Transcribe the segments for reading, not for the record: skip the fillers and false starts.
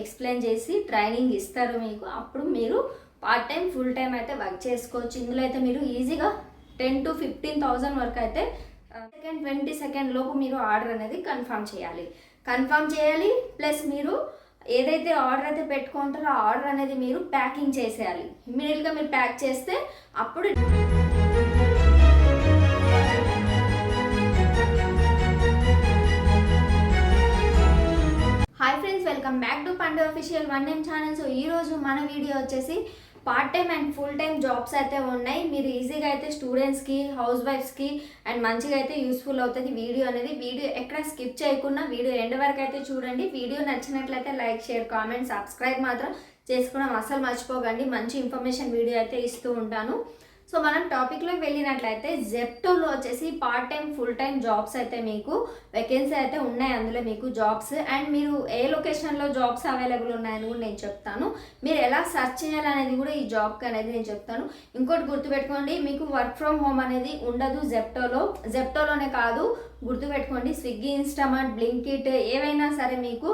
Explain చేసి training ఇస్తారు మీకు. అప్పుడు మీరు పార్ట్ టైం ఫుల్ టైం అయితే వర్క్ చేసుకోవచ్చు. ఇందులో అయితే మీరు ఈజీగా 10,000 to 15,000 వరకు అయితే సెకండ్ 20 సెకండ్ లోపు మీరు ఆర్డర్ అనేది కన్ఫర్మ్ చేయాలి. ప్లస్ మీరు ఏదైతే ఆర్డర్ అయితే పెట్టుకుంటారో ఆ ఆర్డర్ అనేది మీరు ప్యాకింగ్ చేసేయాలి. ఇమ్మీడియట్గా మీరు ప్యాక్ చేస్తే అప్పుడు hi friends, welcome back to పండు official one name channel. So ఈరోజు మన వీడియో వచ్చేసి part time and full time jobs అయితే ఉన్నాయి. మీరు ఈజీగా అయితే స్టూడెంట్స్కి, హౌస్ వైఫ్స్కి అండ్ మంచిగా అయితే యూస్ఫుల్ అవుతుంది వీడియో ఎక్కడ స్కిప్ చేయకుండా వీడియో ఎండ్ వరకు అయితే చూడండి. వీడియో నచ్చినట్లయితే లైక్, షేర్, కామెంట్, సబ్స్క్రైబ్ మాత్రం చేసుకోవడం అసలు మర్చిపోకండి. మంచి ఇన్ఫర్మేషన్ వీడియో అయితే ఇస్తూ ఉంటాను. సో మనం టాపిక్లోకి వెళ్ళినట్లయితే జెప్టోలో వచ్చేసి part time full time jobs అయితే మీకు వేకెన్సీ అయితే ఉన్నాయి. అందులో మీకు జాబ్స్ అండ్ మీరు ఏ లొకేషన్లో జాబ్స్ అవైలబుల్ ఉన్నాయని కూడా నేను చెప్తాను. మీరు ఎలా సెర్చ్ చేయాలనేది కూడా ఈ జాబ్కి అనేది నేను చెప్తాను. ఇంకోటి గుర్తుపెట్టుకోండి, మీకు వర్క్ ఫ్రమ్ హోమ్ అనేది ఉండదు జెప్టోలోనే కాదు, గుర్తుపెట్టుకోండి. స్విగ్గీ, ఇన్స్టామార్ట్, బ్లింకిట్ ఏవైనా సరే మీకు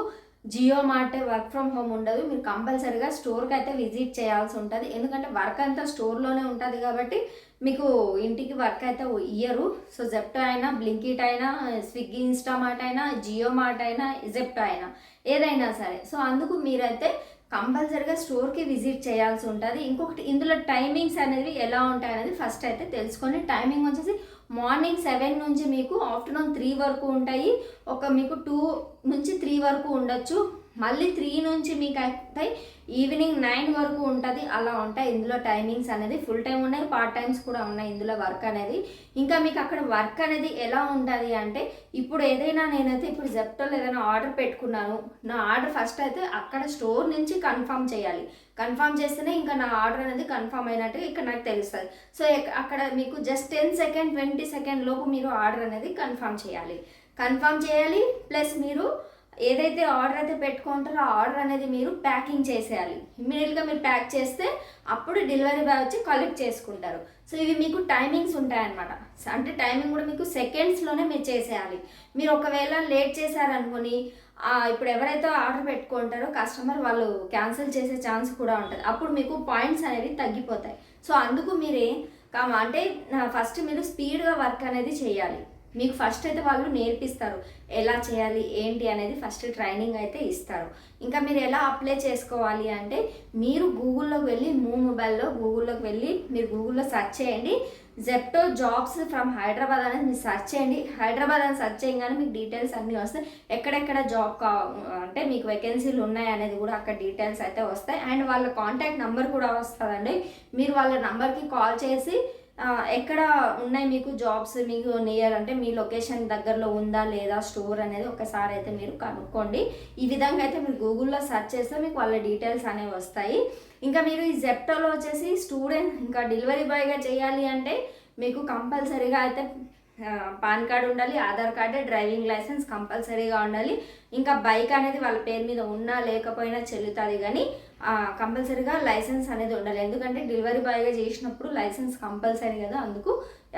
Jio Mart work from home ఉండదు. మీరు కంపల్సరీగా స్టోర్కి అయితే విజిట్ చేయాల్సి ఉంటుంది. ఎందుకంటే వర్క్ అంతా స్టోర్లోనే ఉంటుంది కాబట్టి మీకు ఇంటికి వర్క్ అయితే ఇయ్యరు. సో జెప్టో అయినా, బ్లింకిట్ అయినా, స్విగ్గీ, ఇన్స్టామార్ట్ అయినా, జియో మార్ట్ అయినా, జెప్టో అయినా ఏదైనా సరే. సో అందుకు మీరైతే కంపల్సరీగా స్టోర్కి విజిట్ చేయాల్సి ఉంటుంది. ఇంకొకటి, ఇందులో టైమింగ్స్ అనేవి ఎలా ఉంటాయి అనేది ఫస్ట్ అయితే తెలుసుకొని, టైమింగ్ వచ్చేసి మార్నింగ్ 7 నుంచి మీకు ఆఫ్టర్నూన్ 3 వరకు ఉంటాయి. మీకు 2 నుంచి 3 వరకు ఉండొచ్చు. మళ్ళీ 3 నుంచి మీకు అయితే ఈవినింగ్ 9 వరకు ఉంటుంది. అలా ఉంటాయి ఇందులో టైమింగ్స్ అనేది. ఫుల్ టైం ఉన్నాయి, పార్ట్ టైమ్స్ కూడా ఉన్నాయి ఇందులో వర్క్ అనేది. ఇంకా మీకు అక్కడ వర్క్ అనేది ఎలా ఉంటుంది అంటే, ఇప్పుడు ఏదైనా నేనైతే ఇప్పుడు జెప్టోలో ఏదైనా ఆర్డర్ పెట్టుకున్నాను, నా ఆర్డర్ ఫస్ట్ అయితే అక్కడ స్టోర్ నుంచి కన్ఫర్మ్ చేయాలి. కన్ఫర్మ్ చేస్తేనే ఇంకా నా ఆర్డర్ అనేది కన్ఫర్మ్ అయినట్టుగా ఇక్కడ నాకు తెలుస్తుంది. సో అక్కడ మీకు జస్ట్ 10 సెకండ్ 20 సెకండ్ లోపు మీరు ఆర్డర్ అనేది కన్ఫర్మ్ చేయాలి. ప్లస్ మీరు ఏదైతే ఆర్డర్ అయితే పెట్టుకుంటారో ఆ ఆర్డర్ అనేది మీరు ప్యాకింగ్ చేసేయాలి. ఇమ్మీడియట్గా మీరు ప్యాక్ చేస్తే అప్పుడు డెలివరీ బాయ్ వచ్చి కలెక్ట్ చేసుకుంటారు. సో ఇవి మీకు టైమింగ్స్ ఉంటాయన్నమాట. అంటే టైమింగ్ కూడా మీకు సెకండ్స్లోనే మీరు చేసేయాలి. మీరు ఒకవేళ లేట్ చేశారనుకొని ఇప్పుడు ఎవరైతే ఆర్డర్ పెట్టుకుంటారో కస్టమర్, వాళ్ళు క్యాన్సిల్ చేసే ఛాన్స్ కూడా ఉంటుంది. అప్పుడు మీకు పాయింట్స్ అనేవి తగ్గిపోతాయి. సో అందుకు మీరే అంటే ఫస్ట్ మీరు స్పీడ్గా వర్క్ అనేది చేయాలి. మీకు ఫస్ట్ అయితే వాళ్ళు నేర్పిస్తారు ఎలా చేయాలి ఏంటి అనేది, ఫస్ట్ ట్రైనింగ్ అయితే ఇస్తారు. ఇంకా మీరు ఎలా అప్లై చేసుకోవాలి అంటే, మీరు గూగుల్లోకి వెళ్ళి గూగుల్లోకి వెళ్ళి మీరు గూగుల్లో సెర్చ్ చేయండి. జెప్టో జాబ్స్ ఫ్రమ్ హైదరాబాద్ అనేది మీరు సెర్చ్ చేయండి. హైదరాబాద్ అని సెర్చ్ చేయగానే మీకు డీటెయిల్స్ అన్నీ వస్తాయి. ఎక్కడెక్కడ జాబ్ అంటే మీకు వేకెన్సీలు ఉన్నాయి అనేది కూడా అక్కడ డీటెయిల్స్ అయితే వస్తాయి. అండ్ వాళ్ళ కాంటాక్ట్ నెంబర్ కూడా వస్తుందండి. మీరు వాళ్ళ నెంబర్కి కాల్ చేసి ఎక్కడ ఉన్నాయి మీకు జాబ్స్, మీకు నియర్ అంటే మీ లొకేషన్ దగ్గరలో ఉందా లేదా స్టోర్ అనేది ఒకసారి అయితే మీరు కనుక్కోండి. ఈ విధంగా అయితే మీరు గూగుల్లో సెర్చ్ చేస్తే మీకు వాళ్ళ డీటెయిల్స్ అనేవి వస్తాయి. ఇంకా మీరు ఈ జెప్టోలో వచ్చేసి స్టూడెంట్ ఇంకా డెలివరీ బాయ్గా చేయాలి అంటే మీకు కంపల్సరీగా అయితే పాన్ కార్డు ఉండాలి, ఆధార్ కార్డు, డ్రైవింగ్ లైసెన్స్ కంపల్సరీగా ఉండాలి. ఇంకా బైక్ అనేది వాళ్ళ పేరు మీద ఉన్నా లేకపోయినా చెల్లుతుంది, కానీ కంపల్సరీగా లైసెన్స్ అనేది ఉండాలి. ఎందుకంటే డెలివరీ బాయ్గా చేసినప్పుడు లైసెన్స్ కంపల్సరీ కదా. అందుకు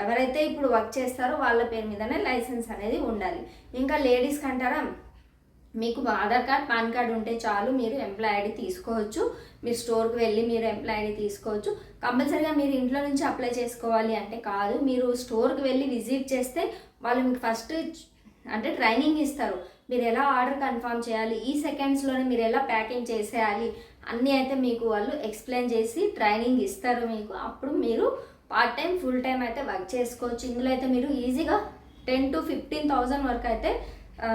ఎవరైతే ఇప్పుడు వర్క్ చేస్తారో వాళ్ళ పేరు మీదనే లైసెన్స్ అనేది ఉండాలి. ఇంకా లేడీస్కి అంటారా, మీకు ఆధార్ కార్డ్, పాన్ కార్డ్ ఉంటే చాలు, మీరు ఎంప్లాయ్ ఐడి తీసుకోవచ్చు. మీరు స్టోర్కి వెళ్ళి మీరు ఎంప్లాయ్ ఐడి తీసుకోవచ్చు. కంపల్సరీగా మీరు ఇంట్లో నుంచి అప్లై చేసుకోవాలి అంటే కాదు, మీరు స్టోర్కి వెళ్ళి విజిట్ చేస్తే వాళ్ళు మీకు ఫస్ట్ అంటే ట్రైనింగ్ ఇస్తారు. మీరు ఎలా ఆర్డర్ కన్ఫర్మ్ చేయాలి, ఈ సెకండ్స్లోనే మీరు ఎలా ప్యాకింగ్ చేసేయాలి అన్నీ అయితే మీకు వాళ్ళు ఎక్స్ప్లెయిన్ చేసి ట్రైనింగ్ ఇస్తారు మీకు. అప్పుడు మీరు పార్ట్ టైం ఫుల్ టైం అయితే వర్క్ చేసుకోవచ్చు. ఇందులో అయితే మీరు ఈజీగా 10,000 to 15,000 వరకు అయితే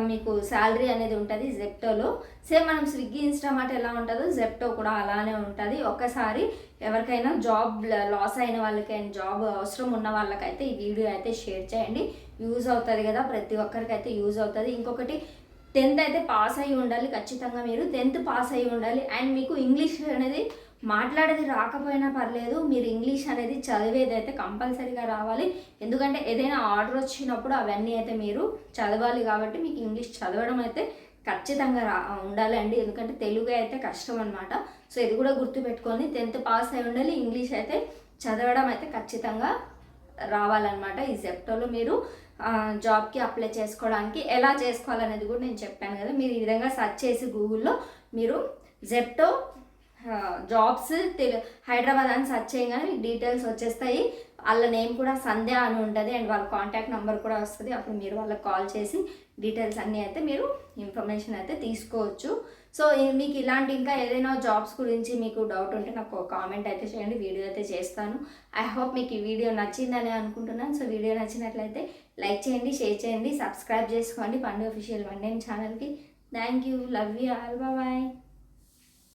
మీకు శాలరీ అనేది ఉంటుంది జెప్టోలో. సేమ్ మనం స్విగ్గీ, ఇన్స్టామార్ట్ ఎలా ఉంటుందో జెప్టో కూడా అలానే ఉంటుంది. ఒకసారి ఎవరికైనా జాబ్ లాస్ అయిన వాళ్ళకైనా, జాబ్ అవసరం ఉన్న వాళ్ళకైతే ఈ వీడియో అయితే షేర్ చేయండి. యూజ్ అవుతుంది కదా, ప్రతి ఒక్కరికైతే యూజ్ అవుతుంది. ఇంకొకటి, 10th అయితే పాస్ అయ్యి ఉండాలి ఖచ్చితంగా. మీరు 10th పాస్ అయ్యి ఉండాలి. అండ్ మీకు ఇంగ్లీష్ అనేది మాట్లాడేది రాకపోయినా పర్లేదు, మీరు ఇంగ్లీష్ అనేది చదివేది అయితే కంపల్సరీగా రావాలి. ఎందుకంటే ఏదైనా ఆర్డర్ వచ్చినప్పుడు అవన్నీ అయితే మీరు చదవాలి కాబట్టి మీకు ఇంగ్లీష్ చదవడం అయితే ఖచ్చితంగా ఉండాలండి. ఎందుకంటే తెలుగు అయితే కష్టం అనమాట. సో ఇది కూడా గుర్తుపెట్టుకొని 10th పాస్ అయి ఉండాలి. ఇంగ్లీష్ అయితే చదవడం అయితే ఖచ్చితంగా రావాలన్నమాట. ఈ జెప్టోలో మీరు జాబ్కి అప్లై చేసుకోవడానికి ఎలా చేసుకోవాలనేది కూడా నేను చెప్పాను కదా. మీరు ఈ విధంగా సెర్చ్ చేసి గూగుల్లో మీరు జెప్టో జాబ్స్ హైదరాబాద్ అని సెర్చ్ చేయగానే మీకు డీటెయిల్స్ వచ్చేస్తాయి. వాళ్ళ నేమ్ కూడా సంధ్య అని ఉంటుంది అండ్ వాళ్ళ కాంటాక్ట్ నెంబర్ కూడా వస్తుంది. అప్పుడు మీరు వాళ్ళకి కాల్ చేసి డీటెయిల్స్ అన్నీ అయితే మీరు ఇన్ఫర్మేషన్ అయితే తీసుకోవచ్చు. సో మీకు ఇలాంటి ఇంకా ఏదైనా జాబ్స్ గురించి మీకు డౌట్ ఉంటే నాకు కామెంట్ అయితే చేయండి, వీడియో అయితే చేస్తాను. ఐ హోప్ మీకు ఈ వీడియో నచ్చిందని అనుకుంటున్నాను. సో వీడియో నచ్చినట్లయితే లైక్ చేయండి, షేర్ చేయండి, సబ్స్క్రైబ్ చేసుకోండి పండు అఫీషియల్ 1 AM ఛానల్కి. Thank you, love you all, bye.